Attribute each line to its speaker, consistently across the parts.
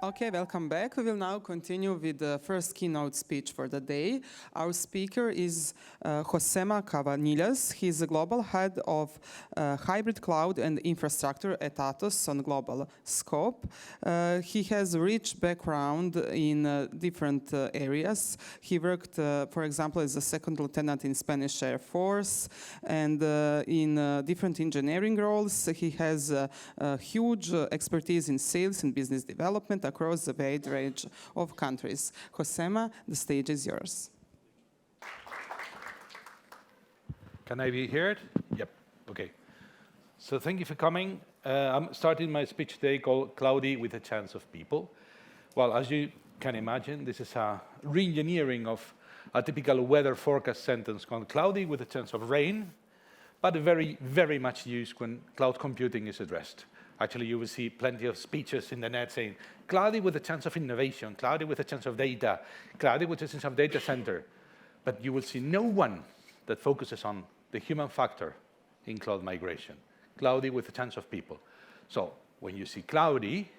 Speaker 1: Okay, welcome back. We will now continue with the first keynote speech for the day. Our speaker is Josema Cavanillas. He's the global head of hybrid cloud and infrastructure at Atos on global scope. He has a rich background in different areas. He worked, for example, as a second lieutenant in Spanish Air Force, and in different engineering roles. He has huge expertise in sales and business development across a wide range of countries. Josema, the stage is yours.
Speaker 2: Can I be heard? Yep, okay. So thank you for coming. I'm starting my speech today called Cloudy with a Chance of People. Well, as you can imagine, this is a re-engineering of a typical weather forecast sentence called cloudy with a chance of rain, but very, very much used when cloud computing is addressed. Actually, you will see plenty of speeches in the net saying, cloudy with a chance of innovation, cloudy with a chance of data, cloudy with a chance of data center. But you will see no one that focuses on the human factor in cloud migration, cloudy with a chance of people. So when you see cloudy,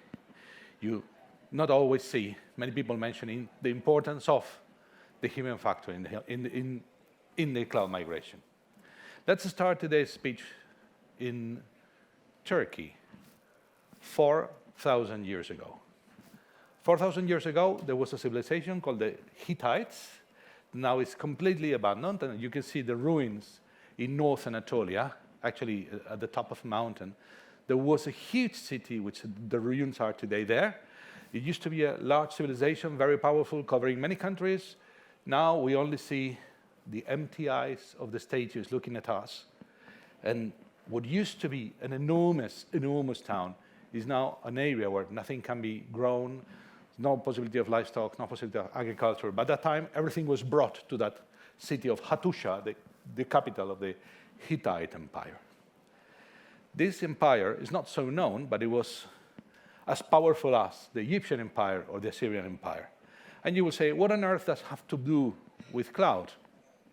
Speaker 2: you not always see many people mentioning the importance of the human factor in the cloud migration. Let's start today's speech in Turkey. 4,000 years ago. 4,000 years ago, there was a civilization called the Hittites. Now it's completely abandoned, and you can see the ruins in North Anatolia, actually at the top of a mountain. There was a huge city, which the ruins are today there. It used to be a large civilization, very powerful, covering many countries. Now we only see the empty eyes of the statues looking at us. And what used to be an enormous, enormous town is now an area where nothing can be grown, no possibility of livestock, no possibility of agriculture. By that time, everything was brought to that city of Hattusha, the capital of the Hittite Empire. This empire is not so known, but it was as powerful as the Egyptian Empire or the Assyrian Empire. And you will say, what on earth does have to do with cloud?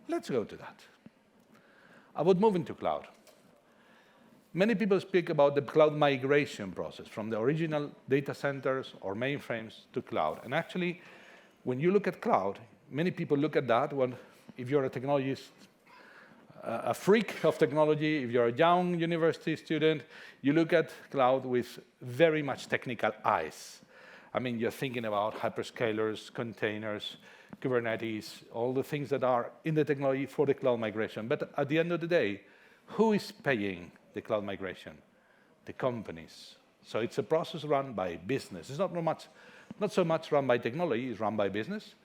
Speaker 2: Let's go to that. About moving to cloud. Many people speak about the cloud migration process from the original data centers or mainframes to cloud. And actually, when you look at cloud, many people look at that when, if you're a technologist, a freak of technology, if you're a young university student, you look at cloud with very much technical eyes. I mean, you're thinking about hyperscalers, containers, Kubernetes, all the things that are in the technology for the cloud migration. But at the end of the day, who is paying the cloud migration? The companies. So it's a process run by business. It's not so much run by technology, it's run by business.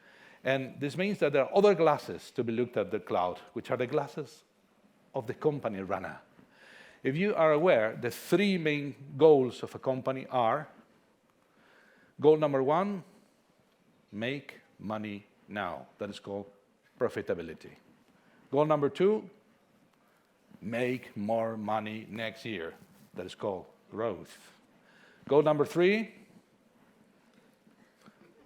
Speaker 2: And this means that there are other glasses to be looked at the cloud, which are the glasses of the company runner. If you are aware, the three main goals of a company are, goal number one, make money now. That is called profitability. Goal number two, make more money next year. That is called growth. Goal number three,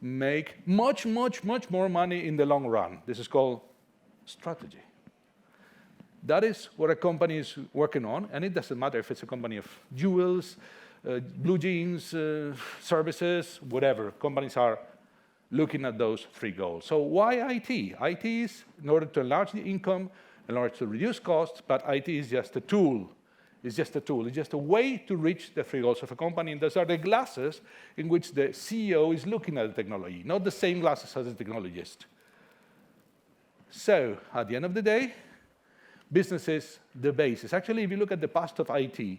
Speaker 2: make much, much, much more money in the long run. This is called strategy. That is what a company is working on, and it doesn't matter if it's a company of jewels, blue jeans, services, whatever. Companies are looking at those three goals. So why IT? IT is in order to enlarge the income, in order to reduce costs, but IT is just a tool. It's just a tool. It's just a way to reach the three goals of a company. And those are the glasses in which the CEO is looking at the technology, not the same glasses as the technologist. So at the end of the day, business is the basis. Actually, if you look at the past of IT,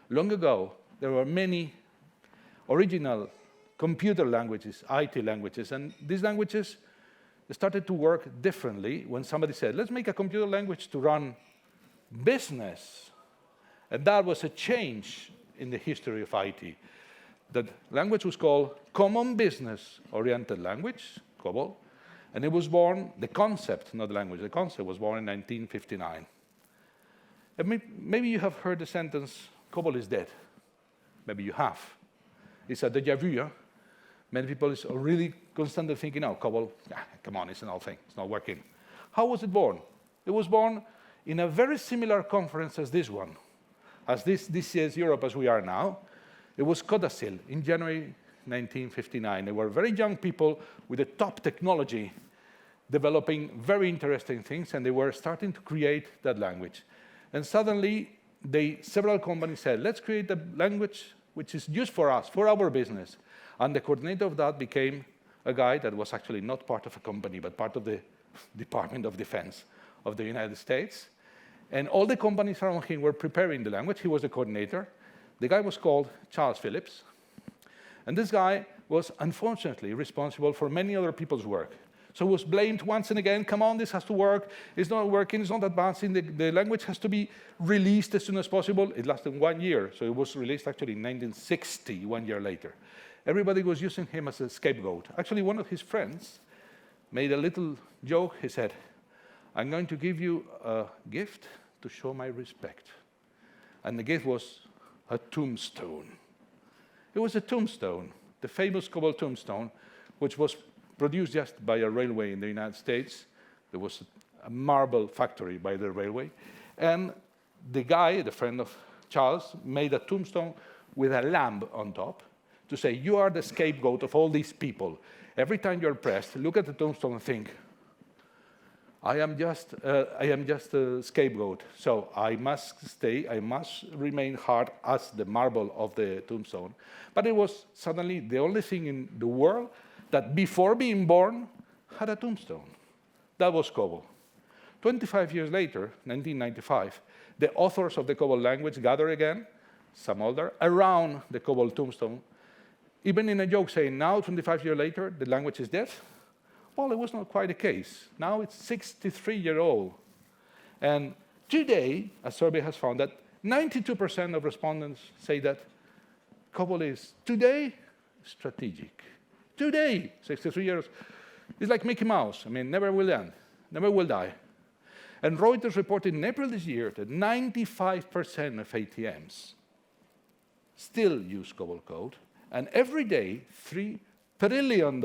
Speaker 2: long ago, there were many original computer languages, IT languages, and these languages started to work differently when somebody said, let's make a computer language to run business. And that was a change in the history of IT. That language was called Common Business-Oriented Language, COBOL, and it was born, the concept, not the language, the concept was born in 1959. And maybe you have heard the sentence, COBOL is dead. Maybe you have. It's a déjà vu. Many people are really constantly thinking, oh, COBOL, come on, it's an old thing, it's not working. How was it born? It was born in a very similar conference as this one, as this DSC Europe as we are now. It was Codacil in January 1959. They were very young people with the top technology, developing very interesting things, and they were starting to create that language. And suddenly, several companies said, let's create a language which is used for us, for our business. And the coordinator of that became a guy that was actually not part of a company, but part of the Department of Defense of the United States. And all the companies around him were preparing the language. He was the coordinator. The guy was called Charles Phillips. And this guy was, unfortunately, responsible for many other people's work. So he was blamed once and again, come on, this has to work. It's not working, it's not advancing. The language has to be released as soon as possible. It lasted 1 year. So it was released actually in 1960, 1 year later. Everybody was using him as a scapegoat. Actually, one of his friends made a little joke. He said, I'm going to give you a gift to show my respect. And the gift was a tombstone. It was a tombstone, the famous cobalt tombstone, which was produced just by a railway in the United States. There was a marble factory by the railway. And the guy, the friend of Charles, made a tombstone with a lamb on top to say, you are the scapegoat of all these people. Every time you're pressed, look at the tombstone and think, I am just a scapegoat, so I must remain hard as the marble of the tombstone. But it was suddenly the only thing in the world that before being born had a tombstone. That was COBOL. 25 years later, 1995, the authors of the COBOL language gather again, some older, around the COBOL tombstone, even in a joke saying, now, 25 years later, the language is dead. Well, it was not quite the case. Now it's 63-year-old. And today, a survey has found that 92% of respondents say that COBOL is, today, strategic. Today, 63 years, it's like Mickey Mouse. I mean, never will end, never will die. And Reuters reported in April this year that 95% of ATMs still use COBOL code, and every day, $3 trillion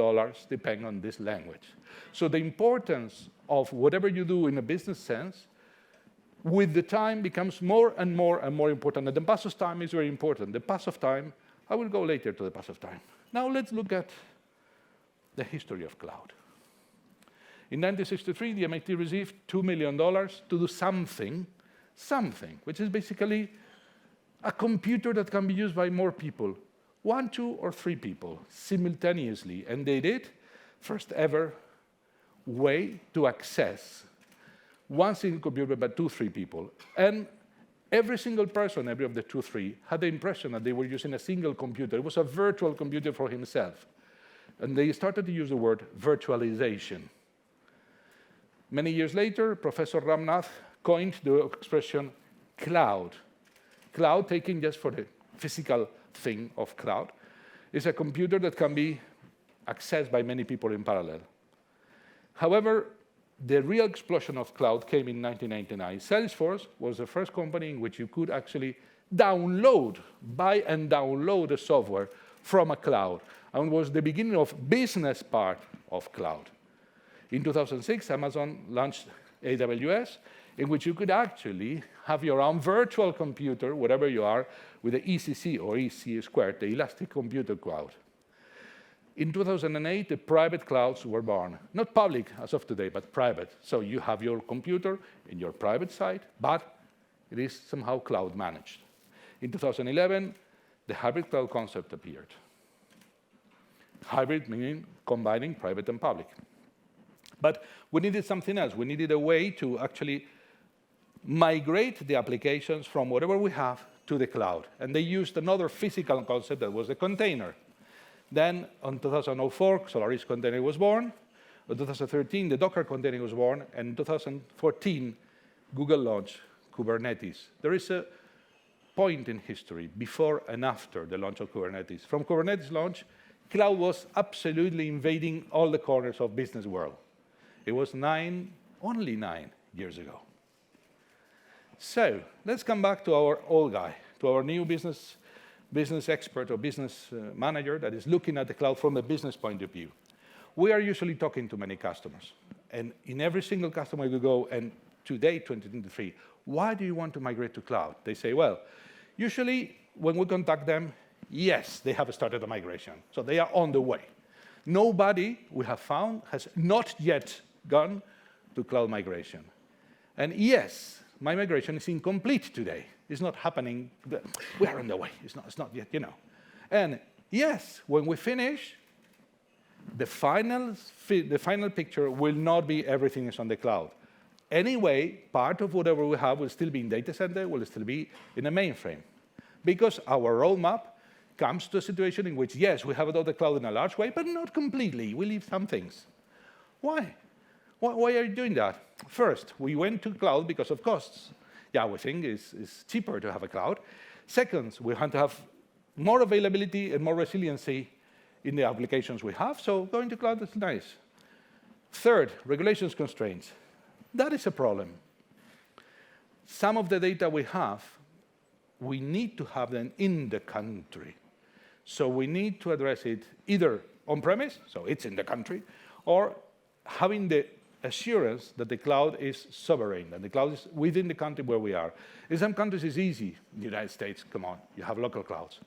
Speaker 2: depend on this language. So the importance of whatever you do in a business sense, with the time becomes more and more and more important. And the pass of time is very important. The pass of time, I will go later to the pass of time. Now let's look at the history of cloud. In 1963, the MIT received $2 million to do something, which is basically a computer that can be used by more people, 1, 2, or 3 people simultaneously. And they did first ever way to access one single computer by 2, 3 people. And every single person, every of the 2, 3, had the impression that they were using a single computer. It was a virtual computer for himself. And they started to use the word virtualization. Many years later, Professor Ramnath coined the expression cloud. Cloud, taken just for the physical thing of cloud, is a computer that can be accessed by many people in parallel. However, the real explosion of cloud came in 1999. Salesforce was the first company in which you could actually buy and download the software from a cloud, and was the beginning of business part of cloud. In 2006, Amazon launched AWS, in which you could actually have your own virtual computer, wherever you are, with the ECC or EC squared, the Elastic Computer Cloud. In 2008, the private clouds were born. Not public as of today, but private. So you have your computer in your private site, but it is somehow cloud managed. In 2011, the hybrid cloud concept appeared. Hybrid meaning combining private and public. But we needed something else. We needed a way to actually migrate the applications from whatever we have to the cloud. And they used another physical concept that was the container. Then, in 2004, Solaris Container was born. In 2013, the Docker Container was born. And in 2014, Google launched Kubernetes. There is a point in history before and after the launch of Kubernetes. From Kubernetes launch, cloud was absolutely invading all the corners of business world. It was only 9 years ago. So let's come back to our old guy, to our new business expert or business manager that is looking at the cloud from a business point of view. We are usually talking to many customers. And in every single customer we go, and today, 2023, why do you want to migrate to cloud? They say, well, usually when we contact them, Yes, they have started a migration. So they are on the way. Nobody we have found has not yet gone to cloud migration. And yes, my migration is incomplete today. It's not happening. We are on the way. It's not yet, And yes, when we finish, the final picture will not be everything is on the cloud. Anyway, part of whatever we have will still be in data center, will still be in a mainframe. Because our roadmap comes to a situation in which, yes, we have it on the cloud in a large way, but not completely. We leave some things. Why? Why are you doing that? First, we went to cloud because of costs. Yeah, we think it's cheaper to have a cloud. Second, we want to have more availability and more resiliency in the applications we have, so going to cloud is nice. Third, regulations constraints. That is a problem. Some of the data we have, we need to have them in the country. So we need to address it either on-premise, so it's in the country, or having the assurance that the cloud is sovereign, that the cloud is within the country where we are. In some countries, it's easy. In the United States, come on, you have local clouds.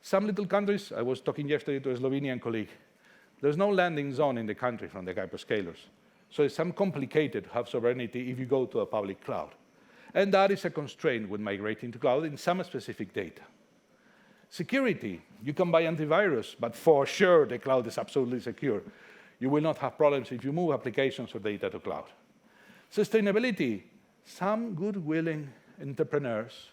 Speaker 2: Some little countries, I was talking yesterday to a Slovenian colleague, there's no landing zone in the country from the hyperscalers. So it's some complicated to have sovereignty if you go to a public cloud. And that is a constraint with migrating to cloud in some specific data. Security, you can buy antivirus, but for sure the cloud is absolutely secure. You will not have problems if you move applications or data to cloud. Sustainability, some good willing entrepreneurs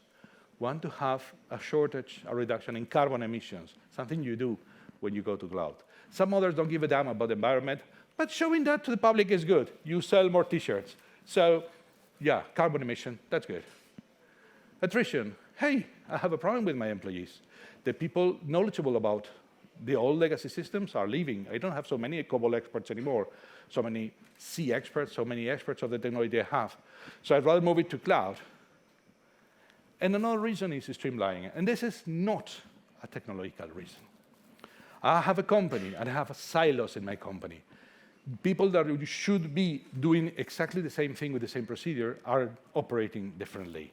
Speaker 2: want to have a shortage, a reduction in carbon emissions, something you do when you go to cloud. Some others don't give a damn about the environment, but showing that to the public is good. You sell more T-shirts. So, yeah, carbon emission, that's good. Attrition, hey, I have a problem with my employees. The people knowledgeable about the old legacy systems are leaving. I don't have so many COBOL experts anymore, so many C experts, so many experts of the technology I have. So I'd rather move it to cloud. And another reason is streamlining. And this is not a technological reason. I have a company, and I have silos in my company. People that should be doing exactly the same thing with the same procedure are operating differently.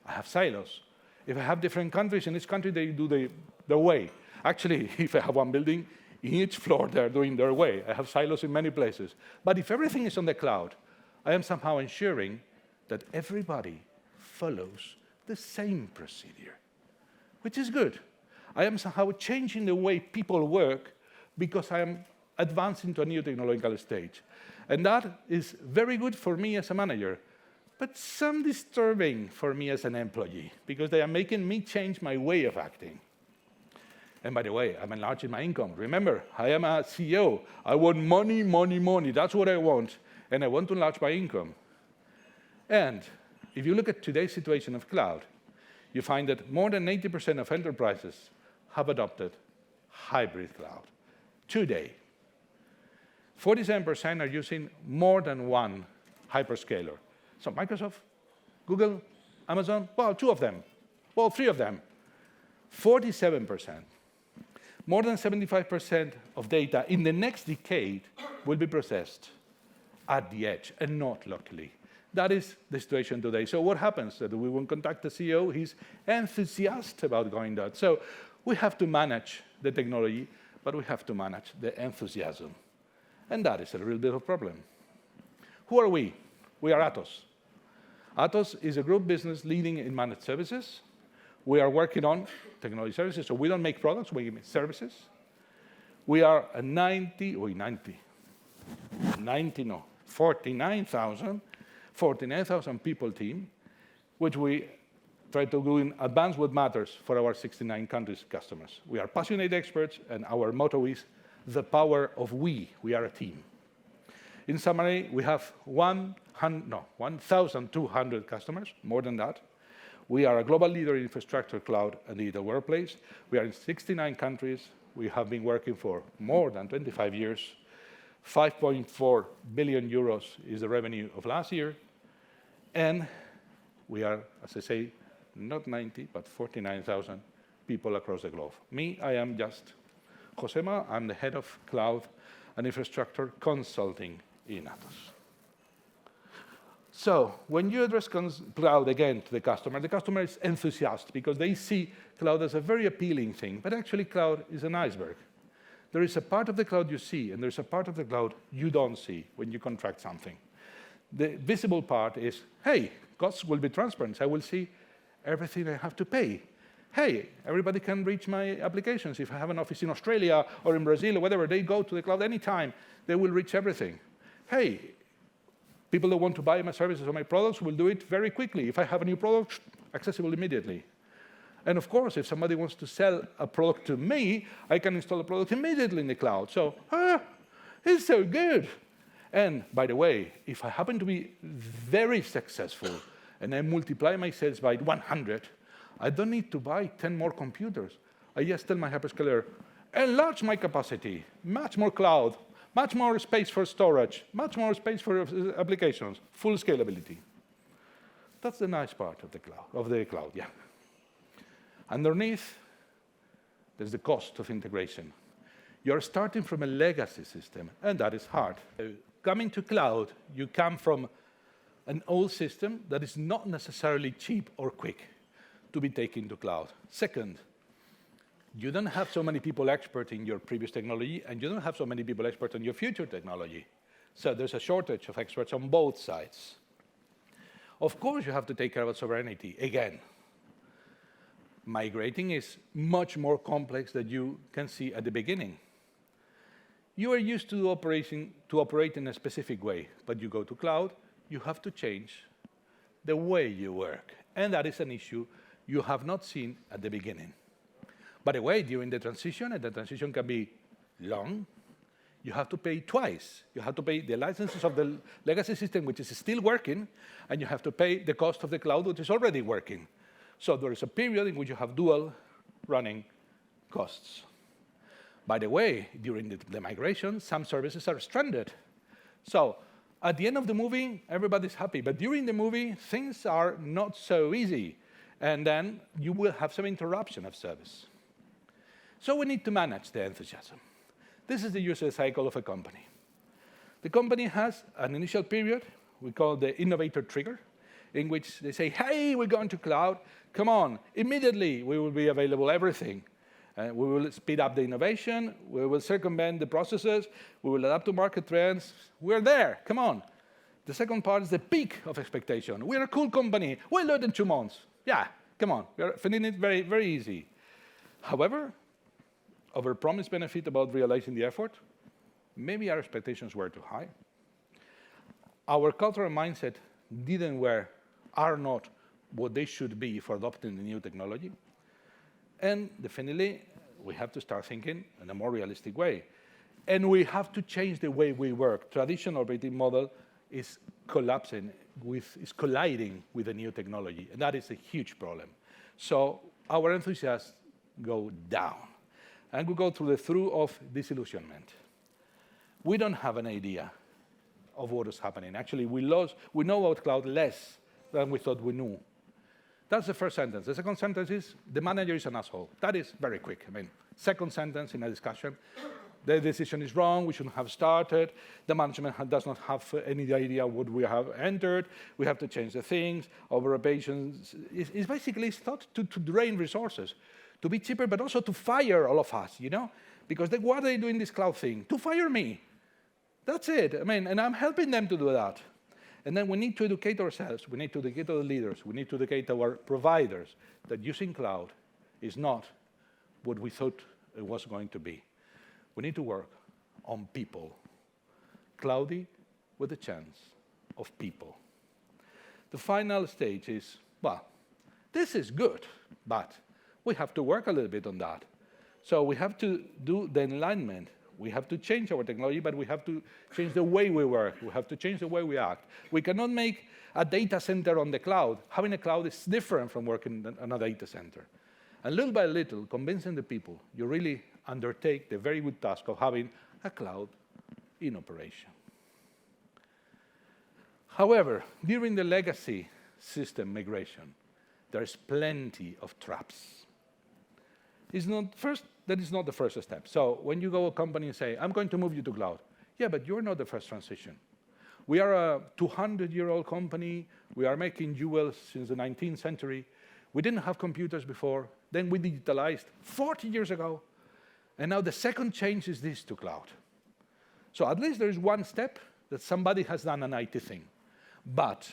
Speaker 2: I have silos. If I have different countries, in each country they do their way. Actually, if I have one building, in each floor they're doing their way. I have silos in many places. But if everything is on the cloud, I am somehow ensuring that everybody follows the same procedure, which is good. I am somehow changing the way people work because I am advancing to a new technological stage. And that is very good for me as a manager, but some disturbing for me as an employee, because they are making me change my way of acting. And by the way, I'm enlarging my income. Remember, I am a CEO. I want money, money, money. That's what I want. And I want to enlarge my income. And if you look at today's situation of cloud, you find that more than 80% of enterprises have adopted hybrid cloud today. 47% are using more than one hyperscaler. So Microsoft, Google, Amazon, well, 2 of them. Well, 3 of them. 47%. More than 75% of data in the next decade will be processed at the edge and not locally. That is the situation today. So what happens? That we will contact the CEO. He's enthusiastic about going that. So we have to manage the technology, but we have to manage the enthusiasm. And that is a real bit of a problem. Who are we? We are Atos. Atos is a group business leading in managed services. We are working on technology services, so we don't make products, we make services. We are a 49,000 people team, which we try to do in advance what matters for our 69 countries customers. We are passionate experts, and our motto is the power of we. We are a team. In summary, we have 1,200 customers, more than that. We are a global leader in infrastructure, cloud, and digital workplace. We are in 69 countries. We have been working for more than 25 years. 5.4 billion euros is the revenue of last year. And we are, as I say, not 90, but 49,000 people across the globe. Me, I am just Josema. I'm the head of cloud and infrastructure consulting in Atos. So when you address cloud again to the customer is enthusiastic because they see cloud as a very appealing thing, but actually cloud is an iceberg. There is a part of the cloud you see, and there's a part of the cloud you don't see when you contract something. The visible part is, hey, costs will be transparent. I will see everything I have to pay. Hey, everybody can reach my applications. If I have an office in Australia or in Brazil or whatever, they go to the cloud anytime. They will reach everything. Hey, people that want to buy my services or my products will do it very quickly. If I have a new product, accessible immediately. And of course, if somebody wants to sell a product to me, I can install a product immediately in the cloud. So, it's so good. And by the way, if I happen to be very successful and I multiply my sales by 100, I don't need to buy 10 more computers. I just tell my hyperscaler, enlarge my capacity, much more cloud, much more space for storage, much more space for applications, full scalability. That's the nice part of the cloud, yeah. Underneath, there's the cost of integration. You're starting from a legacy system, and that is hard. Coming to cloud, you come from an old system that is not necessarily cheap or quick to be taken to cloud. Second, you don't have so many people expert in your previous technology, and you don't have so many people expert in your future technology. So there's a shortage of experts on both sides. Of course, you have to take care of sovereignty. Again, migrating is much more complex than you can see at the beginning. You are used to operate in a specific way, but you go to cloud, you have to change the way you work. And that is an issue you have not seen at the beginning. By the way, during the transition, and the transition can be long, you have to pay twice. You have to pay the licenses of the legacy system, which is still working, and you have to pay the cost of the cloud, which is already working. So there is a period in which you have dual running costs. By the way, during the migration, some services are stranded. So at the end of the movie, everybody's happy. But during the movie, things are not so easy. And then you will have some interruption of service. So we need to manage the enthusiasm. This is the user cycle of a company. The company has an initial period we call the innovator trigger, in which they say, hey, we're going to cloud. Come on, immediately we will be available everything. We will speed up the innovation. We will circumvent the processes. We will adapt to market trends. We're there. Come on. The second part is the peak of expectation. We're a cool company. We'll do it in 2 months. Yeah, come on. We're finding it very, very easy. However, our promised benefit about realizing the effort, maybe our expectations were too high. Our cultural mindset are not what they should be for adopting the new technology. And definitely, we have to start thinking in a more realistic way. And we have to change the way we work. Traditional operating model is colliding with the new technology, and that is a huge problem. So our enthusiasm go down, and we go through the through of disillusionment. We don't have an idea of what is happening. Actually, we know about cloud less than we thought we knew. That's the first sentence. The second sentence is, the manager is an asshole. That is very quick. I mean, second sentence in a discussion, the decision is wrong, we shouldn't have started, the management does not have any idea what we have entered, we have to change the things, our operations is basically thought to drain resources, to be cheaper, but also to fire all of us, you know? Because what are they doing this cloud thing? To fire me. That's it. I mean, and I'm helping them to do that. And then we need to educate ourselves, we need to educate our leaders, we need to educate our providers that using cloud is not what we thought it was going to be. We need to work on people. Cloudy with a chance of people. The final stage is, well, this is good, but we have to work a little bit on that. So we have to do the alignment. We have to change our technology, but we have to change the way we work. We have to change the way we act. We cannot make a data center on the cloud. Having a cloud is different from working on a data center. And little by little, convincing the people, you really undertake the very good task of having a cloud in operation. However, during the legacy system migration, there is plenty of traps. That is not the first step. So when you go to a company and say, I'm going to move you to cloud. Yeah, but you're not the first transition. We are a 200-year-old company. We are making jewels since the 19th century. We didn't have computers before. Then we digitalized 40 years ago. And now the second change is this to cloud. So at least there is one step that somebody has done an IT thing. But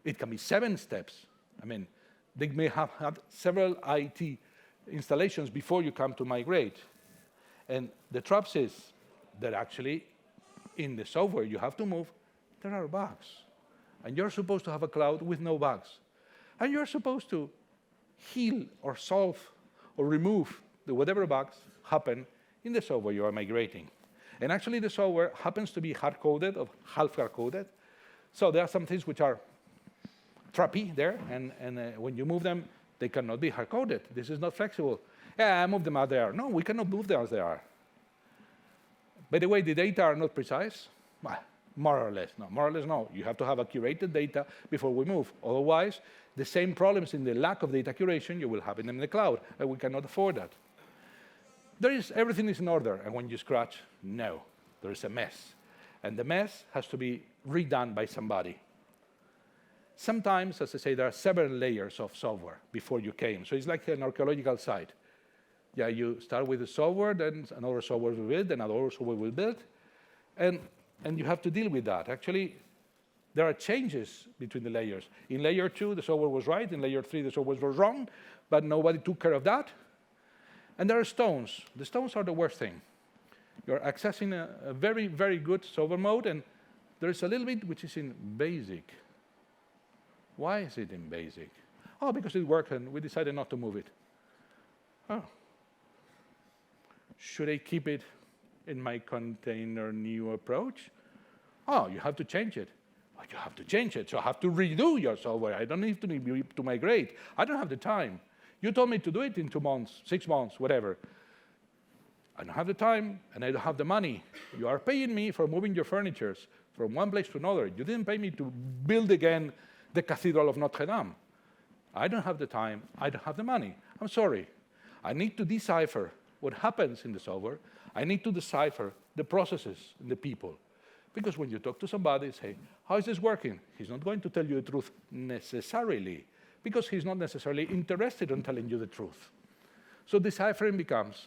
Speaker 2: it can be 7 steps. I mean, they may have had several IT installations before you come to migrate. And the trap is that actually, in the software you have to move, there are bugs. And you're supposed to have a cloud with no bugs. And you're supposed to heal or solve or remove the whatever bugs happen in the software you are migrating. And actually, the software happens to be hard-coded or half-hard-coded. So there are some things which are trappy there, and when you move them, they cannot be hard-coded. This is not flexible. Yeah, I moved them as they are. No, we cannot move them as they are. By the way, the data are not precise. Well, more or less, no. More or less, no. You have to have accurate data before we move. Otherwise, the same problems in the lack of data curation you will have in the cloud, and we cannot afford that. Everything is in order, and when you scratch, no, there is a mess. And the mess has to be redone by somebody. Sometimes, as I say, there are several layers of software before you came. So it's like an archaeological site. Yeah, you start with the software, then another software will build, then another software will build, and you have to deal with that. Actually, there are changes between the layers. In layer 2, the software was right. In layer 3, the software was wrong, but nobody took care of that. And there are stones. The stones are the worst thing. You're accessing a very, very good software mode, and there is a little bit which is in basic. Why is it in basic? Oh, because it worked, and we decided not to move it. Oh. Should I keep it in my container new approach? Oh, you have to change it. Oh, you have to change it, so I have to redo your software. I don't need to migrate. I don't have the time. You told me to do it in 2 months, 6 months, whatever. I don't have the time, and I don't have the money. You are paying me for moving your furniture from one place to another. You didn't pay me to build again the Cathedral of Notre Dame. I don't have the time. I don't have the money. I'm sorry. I need to decipher what happens in the software. I need to decipher the processes and the people. Because when you talk to somebody and say, how is this working? He's not going to tell you the truth necessarily, because he's not necessarily interested in telling you the truth. So deciphering becomes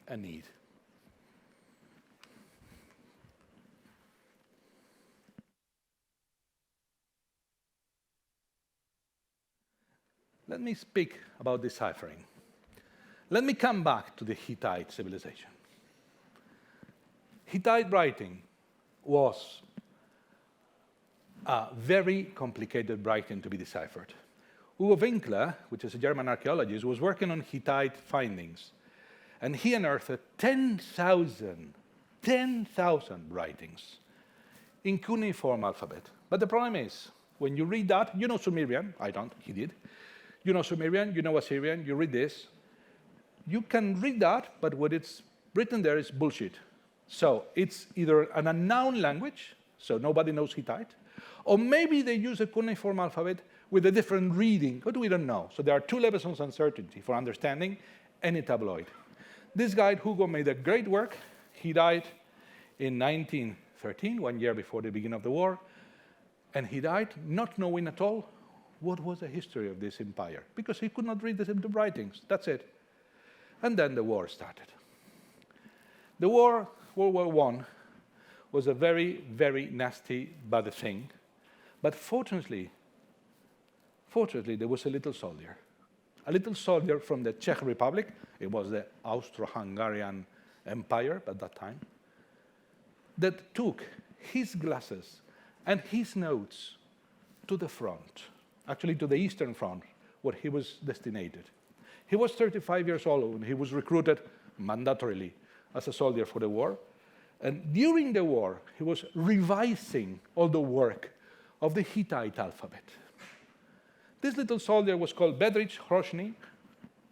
Speaker 2: a need. Let me speak about deciphering. Let me come back to the Hittite civilization. Hittite writing was a very complicated writing to be deciphered. Hugo Winkler, which is a German archaeologist, was working on Hittite findings, and he unearthed 10,000 writings in cuneiform alphabet. But the problem is, when you read that, you know Sumerian. I don't, he did. You know Sumerian, you know Assyrian, you read this. You can read that, but what it's written there is bullshit. So it's either an unknown language, so nobody knows Hittite, or maybe they use a cuneiform alphabet with a different reading, but we don't know. So there are 2 levels of uncertainty for understanding any tabloid. This guy, Hugo, made a great work. He died in 1913, 1 year before the beginning of the war, and he died not knowing at all what was the history of this empire, because he could not read the writings. That's it. And then the war started. The war, World War I, was a very, very nasty, bad thing. But fortunately, there was a little soldier from the Czech Republic. It was the Austro-Hungarian Empire at that time, that took his glasses and his notes to the front, actually to the Eastern Front, where he was destinated. He was 35 years old when he was recruited mandatorily as a soldier for the war. And during the war, he was revising all the work of the Hittite alphabet. This little soldier was called Bedřich Hrošný,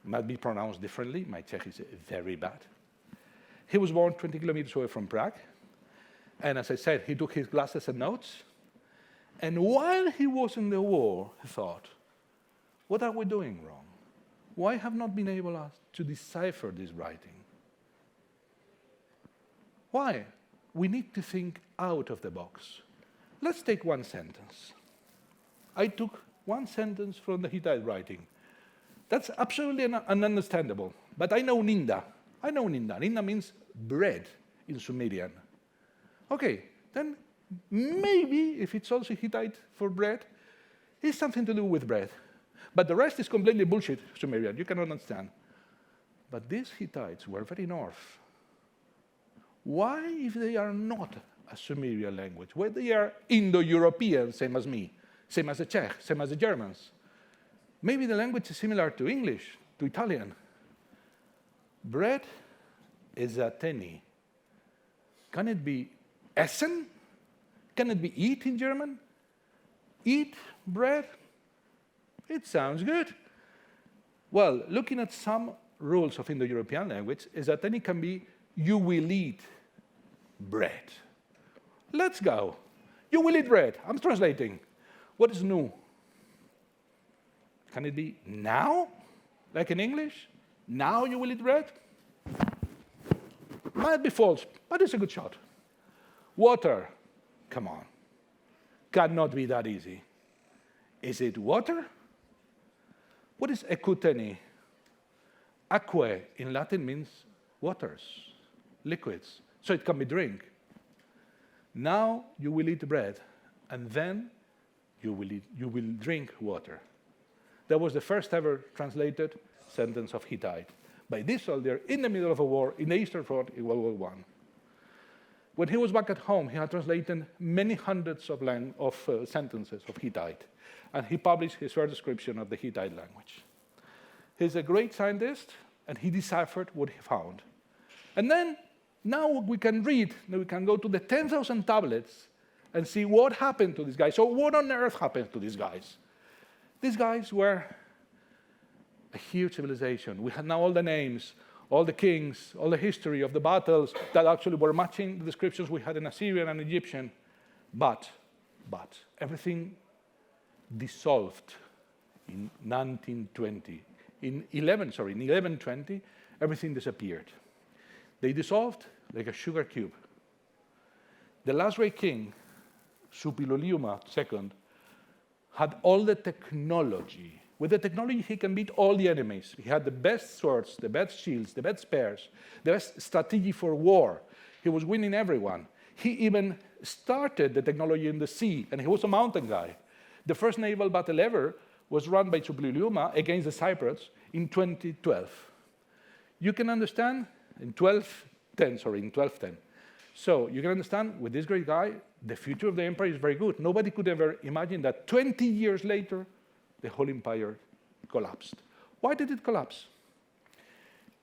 Speaker 2: might be pronounced differently. My Czech is very bad. He was born 20 kilometers away from Prague. And as I said, he took his glasses and notes. And while he was in the war, he thought, what are we doing wrong? Why have not been able to decipher this writing? Why? We need to think out of the box. let's take one sentence. I took one sentence from the Hittite writing. That's absolutely ununderstandable. But I know Ninda. I know Ninda. Ninda means bread in Sumerian. Okay, then maybe if it's also Hittite for bread, it's something to do with bread. But the rest is completely bullshit Sumerian. You cannot understand. But these Hittites were very north. Why, if they are not a Sumerian language, why they are Indo-European, same as me, same as the Czech, same as the Germans? Maybe the language is similar to English, to Italian. Bread is a teni. Can it be essen? Can it be eat in German? Eat bread? It sounds good. Well, looking at some rules of Indo-European language, is that teni can be you will eat bread. Let's go. You will eat bread. I'm translating. What is nu? Can it be now? Like in English? Now you will eat bread? Might be false, but it's a good shot. Water. Come on. Cannot be that easy. Is it water? What is ecuteni? Aquae in Latin means waters, liquids. So it can be drink. Now you will eat bread, and then you will drink water. That was the first ever translated sentence of Hittite by this soldier in the middle of a war in the Eastern Front in World War I. When he was back at home, he had translated many hundreds of sentences of Hittite, and he published his first description of the Hittite language. He's a great scientist, and he deciphered what he found. And then, now we can read, we can go to the 10,000 tablets and see what happened to these guys. So what on earth happened to these guys? These guys were a huge civilization. We had now all the names, all the kings, all the history of the battles that actually were matching the descriptions we had in Assyrian and Egyptian. But everything dissolved in 1920. In 1120, everything disappeared. They dissolved like a sugar cube. The last great king, Suppiluliuma II, had all the technology. With the technology, he can beat all the enemies. He had the best swords, the best shields, the best spears, the best strategy for war. He was winning everyone. He even started the technology in the sea, and he was a mountain guy. The first naval battle ever was run by Suppiluliuma against the Cypriots in 2012. You can understand, in 1210. So you can understand, with this great guy, the future of the empire is very good. Nobody could ever imagine that 20 years later, the whole empire collapsed. Why did it collapse?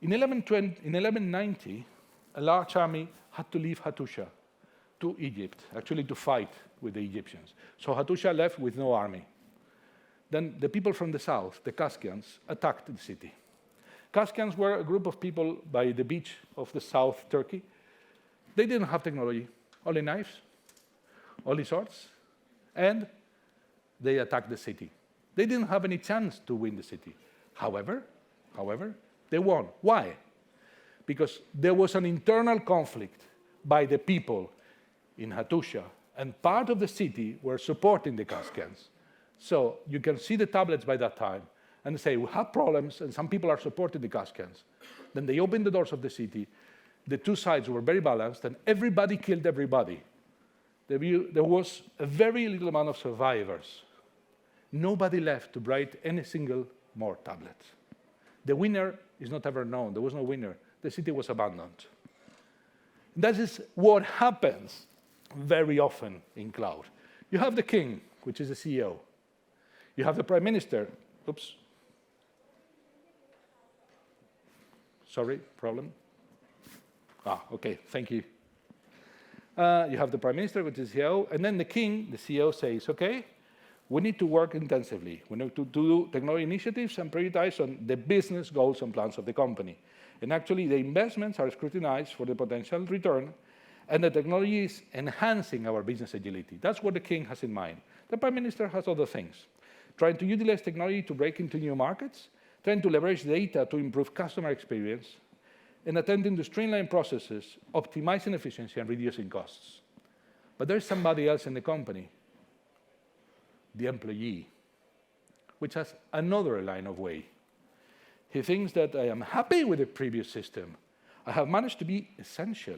Speaker 2: In 1190, a large army had to leave Hattusha to Egypt, actually to fight with the Egyptians. So Hattusha left with no army. Then the people from the south, the Kaskians, attacked the city. Kaskians were a group of people by the beach of the South Turkey. They didn't have technology, only knives, only swords, and they attacked the city. They didn't have any chance to win the city. However, they won. Why? Because there was an internal conflict by the people in Hattusha, and part of the city were supporting the Kaskians. So you can see the tablets by that time, and say, we have problems, and some people are supporting the Kaskians. Then they opened the doors of the city. The two sides were very balanced, and everybody killed everybody. There was a very little amount of survivors. Nobody left to write any single more tablet. The winner is not ever known. There was no winner. The city was abandoned. That is what happens very often in cloud. You have the king, which is the CEO. You have the prime minister. Oops. Sorry, problem? Okay, thank you. You have the prime minister, which is the CEO, and then the king, the CEO, says, okay, we need to work intensively. We need to do technology initiatives and prioritize on the business goals and plans of the company. And actually, the investments are scrutinized for the potential return, and the technology is enhancing our business agility. That's what the king has in mind. The prime minister has other things, trying to utilize technology to break into new markets, trying to leverage data to improve customer experience, and attempting to streamline processes, optimizing efficiency, and reducing costs. But there's somebody else in the company, the employee, which has another line of way. He thinks that I am happy with the previous system. I have managed to be essential,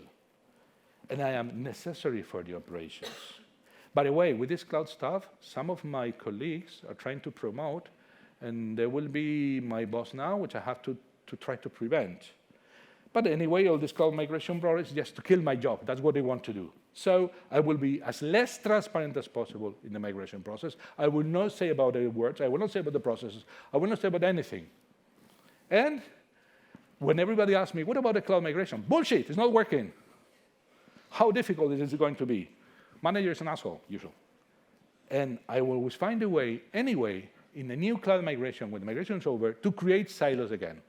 Speaker 2: and I am necessary for the operations. By the way, with this cloud stuff, some of my colleagues are trying to promote, and they will be my boss now, which I have to try to prevent. But anyway, all this cloud migration progress is just to kill my job. That's what they want to do. So I will be as less transparent as possible in the migration process. I will not say about the words. I will not say about the processes. I will not say about anything. And when everybody asks me, what about the cloud migration? Bullshit, it's not working. How difficult is it going to be? Manager is an asshole, usually. And I will always find a way, anyway, in a new cloud migration, when the migration is over, to create silos again.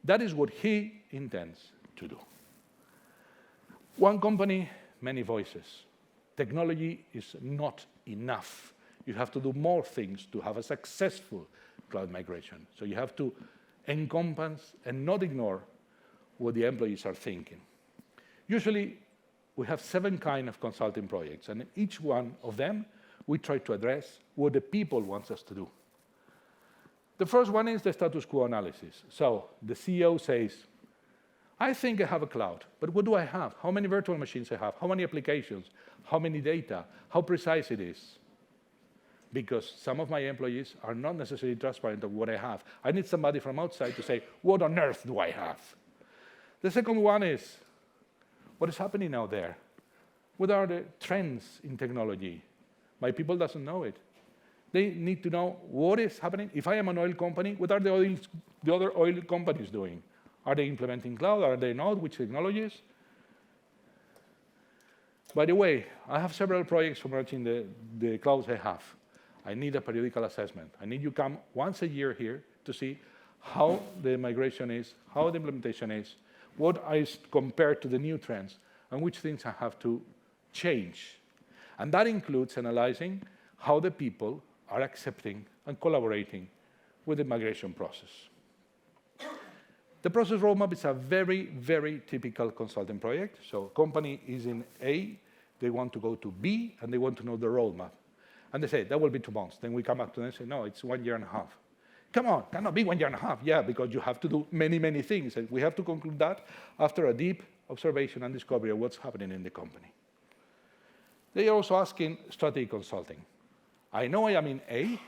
Speaker 2: That is what he intends to do. One company, many voices. Technology is not enough. You have to do more things to have a successful cloud migration. So you have to encompass and not ignore what the employees are thinking. Usually, we have 7 kinds of consulting projects, and in each one of them, we try to address what the people want us to do. The first one is the status quo analysis. So the CEO says, I think I have a cloud, but what do I have? How many virtual machines I have? How many applications? How many data? How precise it is? Because some of my employees are not necessarily transparent of what I have. I need somebody from outside to say, what on earth do I have? The second one is, what is happening out there? What are the trends in technology? My people doesn't know it. They need to know what is happening. If I am an oil company, what are the other oil companies doing? Are they implementing cloud? Are they not? Which technologies? By the way, I have several projects for merging the clouds I have. I need a periodical assessment. I need you to come once a year here to see how the migration is, how the implementation is, what is compared to the new trends, and which things I have to change. And that includes analyzing how the people are accepting and collaborating with the migration process. The process roadmap is a very, very typical consulting project. So a company is in A, they want to go to B, and they want to know the roadmap. And they say, that will be 2 months. Then we come back to them and say, no, it's 1.5 years. Come on, cannot be 1.5 years. Yeah, because you have to do many, many things. And we have to conclude that after a deep observation and discovery of what's happening in the company. They are also asking strategic consulting. I know I am in A,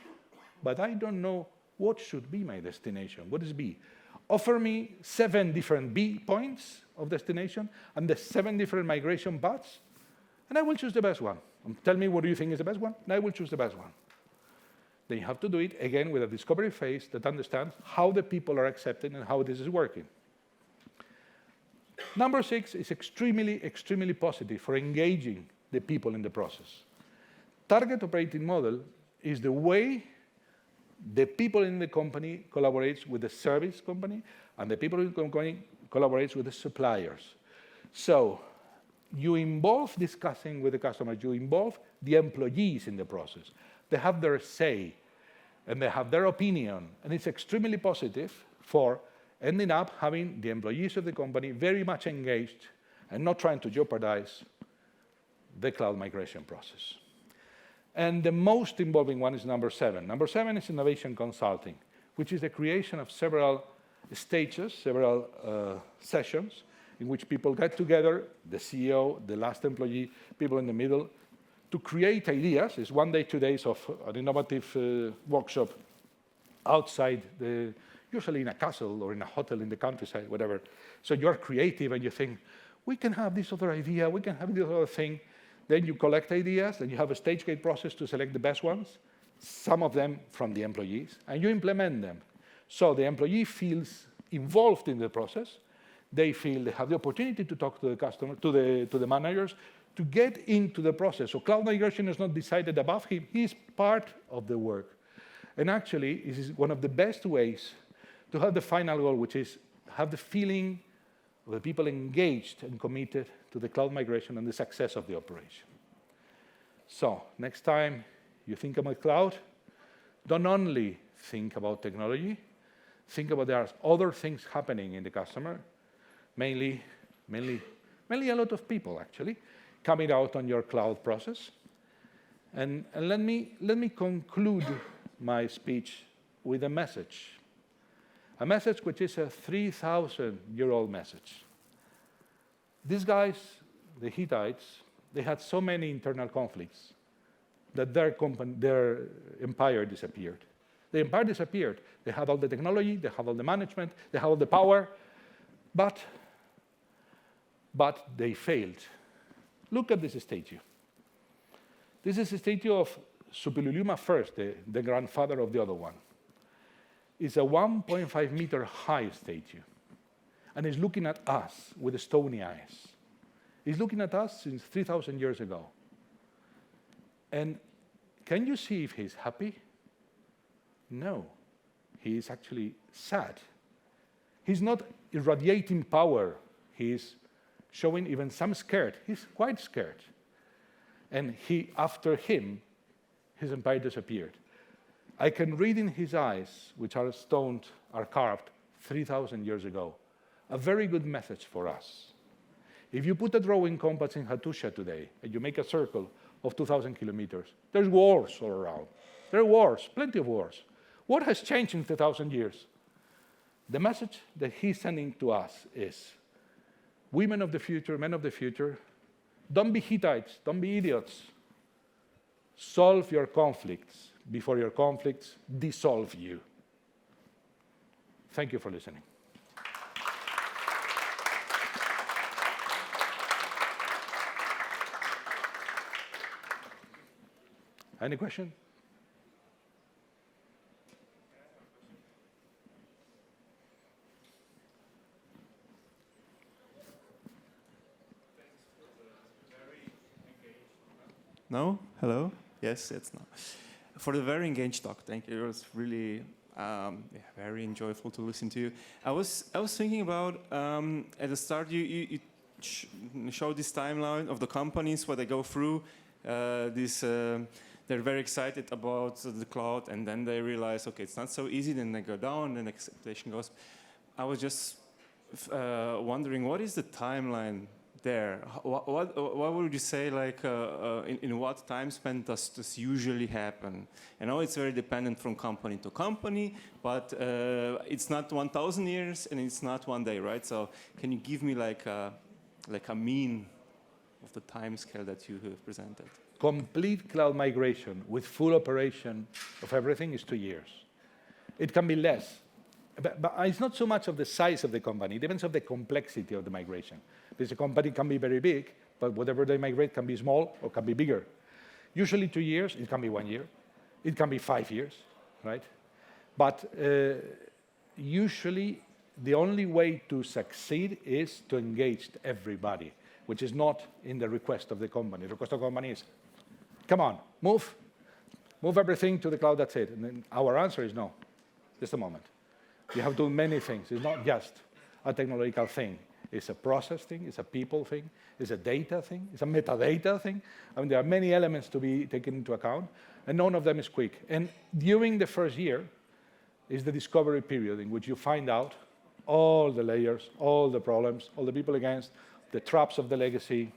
Speaker 2: but I don't know what should be my destination. What is B? Offer me 7 different B points of destination and the 7 different migration paths, and I will choose the best one. Tell me what do you think is the best one, and I will choose the best one. Then you have to do it, again, with a discovery phase that understands how the people are accepting and how this is working. Number 6 is extremely, extremely positive for engaging the people in the process. Target operating model is the way the people in the company collaborates with the service company, and the people in the company collaborates with the suppliers. So you involve discussing with the customers, you involve the employees in the process. They have their say, and they have their opinion, and it's extremely positive for ending up having the employees of the company very much engaged and not trying to jeopardize the cloud migration process. And the most involving one is number 7. Number 7 is innovation consulting, which is the creation of several stages, several sessions, in which people get together, the CEO, the last employee, people in the middle, to create ideas. It's 1 day, 2 days of an innovative workshop outside, usually in a castle or in a hotel in the countryside, whatever. So you're creative and you think, we can have this other idea, we can have this other thing. Then you collect ideas, and you have a stage gate process to select the best ones, some of them from the employees, and you implement them. So the employee feels involved in the process. They feel they have the opportunity to talk to the customer, to the managers, to get into the process. So cloud migration is not decided above him. He is part of the work. And actually, this is one of the best ways to have the final goal, which is have the feeling of the people engaged and committed to the cloud migration and the success of the operation. So next time you think about cloud, don't only think about technology, think about there are other things happening in the customer, mainly a lot of people, actually. coming out on your cloud process. And let me conclude my speech with a message which is a 3,000-year-old message. These guys, the Hittites, they had so many internal conflicts that their empire disappeared. The empire disappeared. They had all the technology, they had all the management, they had all the power, but they failed. Look at this statue. This is a statue of Suppiluliuma I, the grandfather of the other one. It's a 1.5 meter high statue, and he's looking at us with stony eyes. He's looking at us since 3,000 years ago. And can you see if he's happy? No, he is actually sad. He's not irradiating power. He's showing even some scared. He's quite scared. And after him, his empire disappeared. I can read in his eyes, which are carved 3,000 years ago, a very good message for us. If you put a drawing compass in Hattusha today, and you make a circle of 2,000 kilometers, there's wars all around. There are wars, plenty of wars. What has changed in 2,000 years? The message that he's sending to us is, women of the future, men of the future, don't be Hittites, don't be idiots. Solve your conflicts before your conflicts dissolve you. Thank you for listening. Any question?
Speaker 3: No? Hello? Yes, it's no. For the very engaged talk, thank you. It was really very enjoyable to listen to you. I was thinking about at the start you showed this timeline of the companies where they go through they're very excited about the cloud, and then they realize, okay, it's not so easy. Then they go down, and expectation goes. I was just wondering, what is the timeline there? What would you say, like, in what time span does this usually happen? I know it's very dependent from company to company, but it's not 1,000 years and it's not one day, right? So can you give me like a mean of the time scale that you have presented?
Speaker 2: Complete cloud migration with full operation of everything is 2 years. It can be less. But it's not so much of the size of the company. It depends on the complexity of the migration. Because a company can be very big, but whatever they migrate can be small or can be bigger. Usually 2 years, it can be 1 year. It can be 5 years, right? But usually the only way to succeed is to engage everybody, which is not in the request of the company. The request of the company is, come on, move everything to the cloud, that's it. And then our answer is no, just a moment. You have to do many things. It's not just a technological thing. It's a process thing, it's a people thing, it's a data thing, it's a metadata thing. I mean, there are many elements to be taken into account, and none of them is quick. And during the first year is the discovery period in which you find out all the layers, all the problems, all the people against, the traps of the legacy,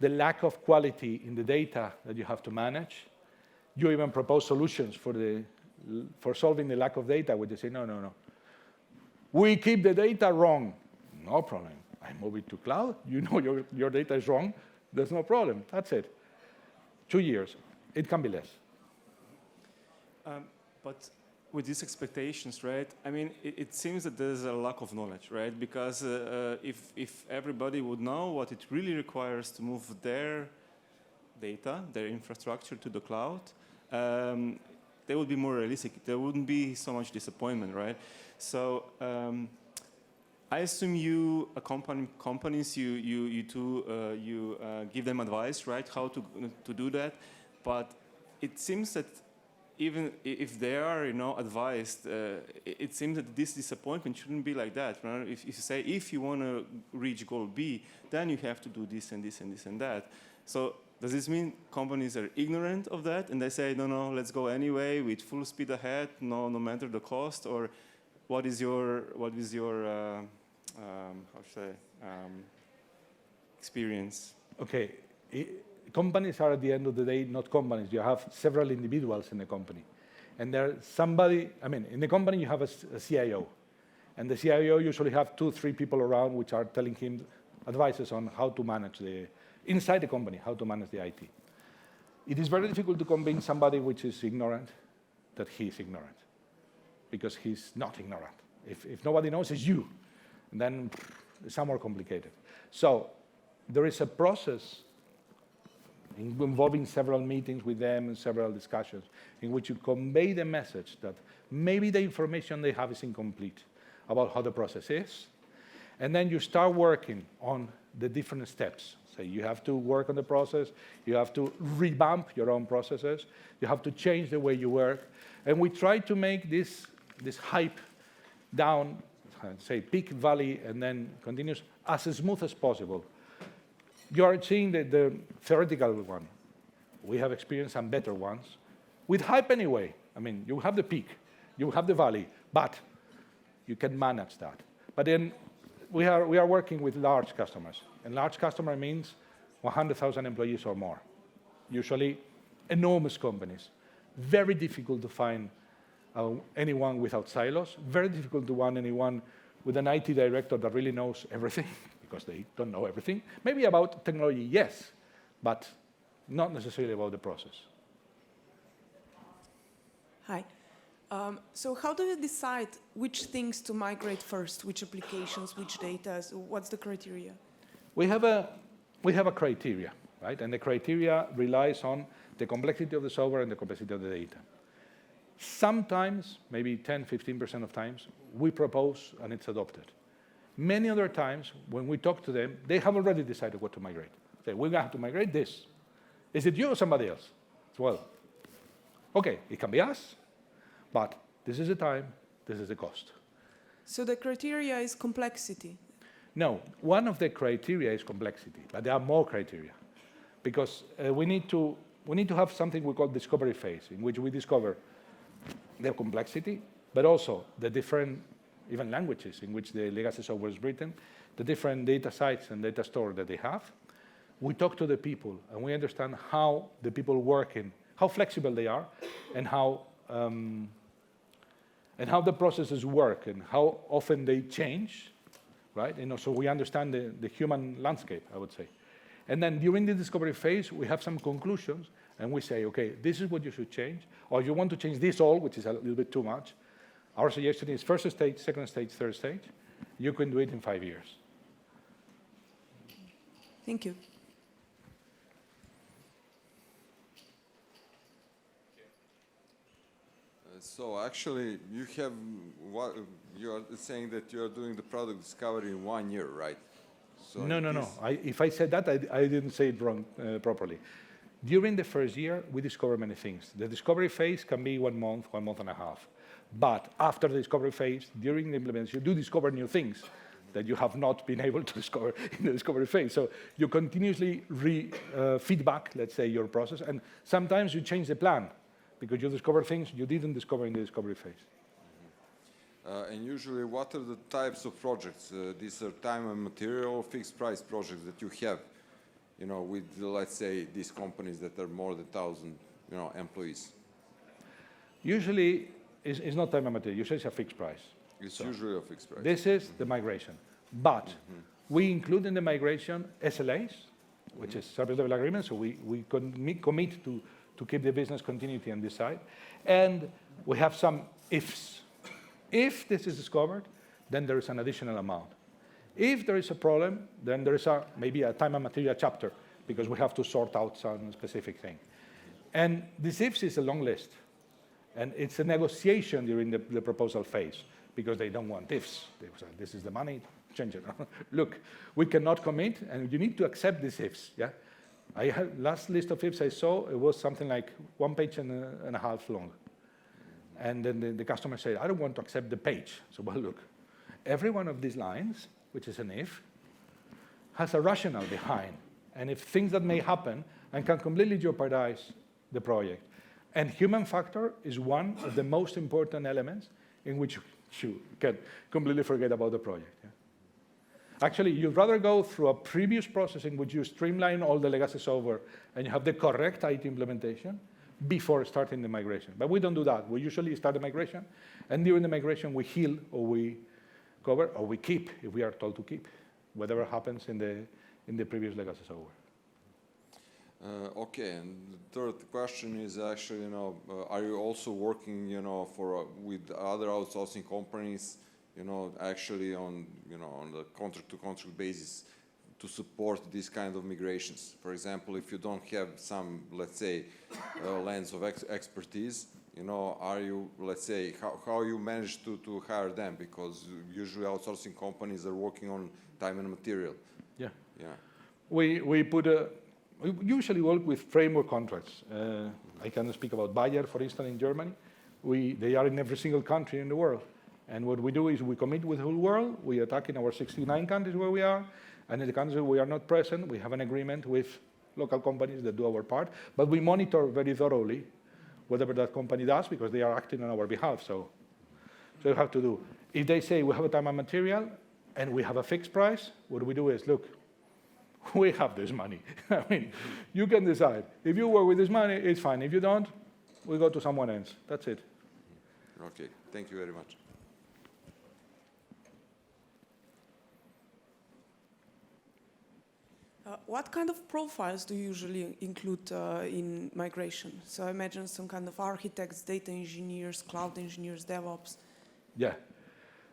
Speaker 2: the lack of quality in the data that you have to manage. You even propose solutions for solving the lack of data, where they say, no. We keep the data wrong. No problem. I move it to cloud. You know your data is wrong. There's no problem. That's it. 2 years. It can be less.
Speaker 3: But with these expectations, right? I mean, it seems that there's a lack of knowledge, right? Because if everybody would know what it really requires to move their data, their infrastructure to the cloud, they would be more realistic. There wouldn't be so much disappointment, right? So I assume you accompany companies, you give them advice, right? How to do that. But it seems that even if they are, advised, it seems that this disappointment shouldn't be like that. Right? If you say, if you want to reach goal B, then you have to do this and this and this and that. So does this mean companies are ignorant of that and they say, no, let's go anyway with full speed ahead, no matter the cost? Or what is your experience?
Speaker 2: Okay, companies are at the end of the day not companies. You have several individuals in the company. And there's somebody, I mean, in the company you have a CIO. And the CIO usually have 2, 3 people around which are telling him advices on how to manage inside the company, how to manage the IT. It is very difficult to convince somebody which is ignorant that he is ignorant, because he's not ignorant. If nobody knows, it's you. And then it's somewhere complicated. So there is a process involving several meetings with them and several discussions in which you convey the message that maybe the information they have is incomplete about how the process is. And then you start working on the different steps. So you have to work on the process, you have to revamp your own processes, you have to change the way you work. And we try to make this hype down, say peak, valley, and then continues as smooth as possible. You are seeing the theoretical one. We have experienced some better ones. With hype anyway. I mean, you have the peak, you have the valley, but you can manage that. But then we are working with large customers. And large customer means 100,000 employees or more. Usually enormous companies. Very difficult to find anyone without silos. Very difficult to find anyone with an IT director that really knows everything, because they don't know everything. Maybe about technology, yes, but not necessarily about the process.
Speaker 4: Hi. So how do you decide which things to migrate first, which applications, which data? What's the criteria?
Speaker 2: We have a criteria, right? And the criteria relies on the complexity of the software and the complexity of the data. Sometimes, maybe 10, 15% of times, we propose and it's adopted. Many other times, when we talk to them, they have already decided what to migrate. Say, we're going to have to migrate this. Is it you or somebody else? Well, okay, it can be us, but this is the time, this is the cost.
Speaker 4: So the criteria is complexity?
Speaker 2: No, one of the criteria is complexity, but there are more criteria. Because we need to have something we call discovery phase, in which we discover the complexity, but also the different, even languages in which the legacy software is written, the different data sites and data store that they have. We talk to the people, and we understand how the people working, how flexible they are, and how the processes work, and how often they change, right? And so we understand the human landscape, I would say. And then during the discovery phase, we have some conclusions, and we say, okay, this is what you should change, or you want to change this all, which is a little bit too much. Our suggestion is first stage, second stage, third stage. You can do it in 5 years.
Speaker 4: Thank you.
Speaker 5: So actually, you are saying that you are doing the product discovery in 1 year, right? So
Speaker 2: No. If I said that, I didn't say it wrong properly. During the first year, we discover many things. The discovery phase can be 1 month, 1 month and a half. But after the discovery phase, during the implementation, you do discover new things that you have not been able to discover in the discovery phase. So you continuously feedback, let's say, your process. And sometimes you change the plan, because you discover things you didn't discover in the discovery phase.
Speaker 5: And usually, what are the types of projects? These are time and material, fixed price projects that you have, with, let's say, these companies that are more than 1,000, employees.
Speaker 2: Usually, it's not time and material. Usually, it's a fixed price.
Speaker 5: It's usually a fixed price.
Speaker 2: This is the migration. But we include in the migration SLAs, which is service level agreements, so we commit to keep the business continuity on this side. And we have some ifs. If this is discovered, then there is an additional amount. If there is a problem, then there is maybe a time and material chapter, because we have to sort out some specific thing. And this ifs is a long list. And it's a negotiation during the proposal phase, because they don't want ifs. They say, this is the money, change it. Look, we cannot commit, and you need to accept these ifs. Yeah? Last list of ifs I saw, it was something like 1 page and a half long. And then the customer said, I don't want to accept the page. So, well, look, every one of these lines, which is an if, has a rationale behind. And if things that may happen and can completely jeopardize the project. And human factor is one of the most important elements in which you can completely forget about the project. Yeah? Actually, you'd rather go through a previous process in which you streamline all the legacy software and you have the correct IT implementation before starting the migration. But we don't do that. We usually start the migration, and during the migration, we heal or we cover or we keep, if we are told to keep, whatever happens in the previous legacy software.
Speaker 5: Okay, and the third question is actually, are you also working, with other outsourcing companies, actually on, on the contract-to-contract basis to support these kind of migrations? For example, if you don't have some, let's say, lens of expertise, are you, let's say, how you manage to hire them? Because usually outsourcing companies are working on time and material.
Speaker 2: Yeah.
Speaker 5: Yeah.
Speaker 2: We usually work with framework contracts. I can speak about Bayer, for instance, in Germany. They are in every single country in the world. And what we do is we commit with the whole world. We attack in our 69 countries where we are. And in the countries where we are not present, we have an agreement with local companies that do our part. But we monitor very thoroughly whatever that company does, because they are acting on our behalf. So you have to do. If they say we have a time and material and we have a fixed price, what we do is, look, we have this money. I mean, you can decide. If you work with this money, it's fine. If you don't, we go to someone else. That's it.
Speaker 5: Okay, thank you very much.
Speaker 4: What kind of profiles do you usually include in migration? So I imagine some kind of architects, data engineers, cloud engineers, DevOps.
Speaker 2: Yeah.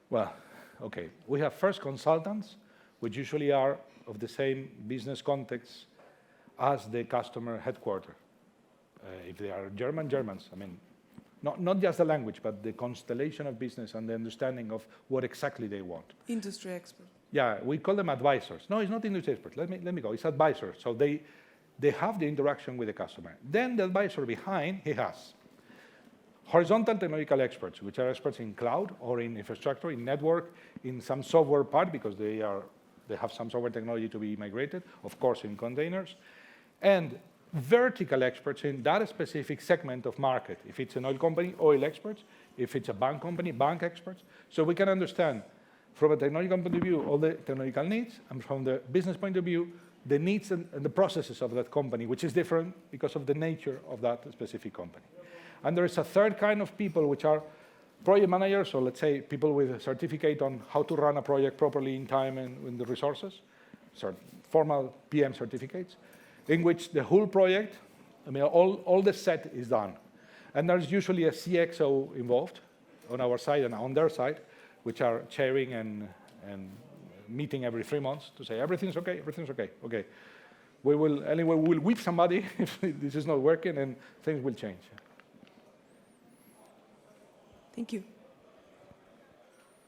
Speaker 2: Well, okay. We have first consultants, which usually are of the same business context as the customer headquarters. If they are Germans, I mean, not just the language, but the constellation of business and the understanding of what exactly they want.
Speaker 4: Industry experts.
Speaker 2: Yeah, we call them advisors. No, it's not industry experts. Let me go. It's advisors. So they have the interaction with the customer. Then the advisor behind, he has horizontal technological experts, which are experts in cloud or in infrastructure, in network, in some software part, because they have some software technology to be migrated, of course, in containers, and vertical experts in that specific segment of market. If it's an oil company, oil experts. If it's a bank company, bank experts. So we can understand from a technological point of view all the technological needs, and from the business point of view, the needs and the processes of that company, which is different because of the nature of that specific company. And there is a third kind of people, which are project managers, or let's say people with a certificate on how to run a project properly in time and in the resources, so formal PM certificates, in which the whole project, I mean, all the set is done. And there's usually a CXO involved on our side and on their side, which are chairing and meeting every 3 months to say, everything's okay, okay. We will whip somebody if this is not working, and things will change.
Speaker 4: Thank you.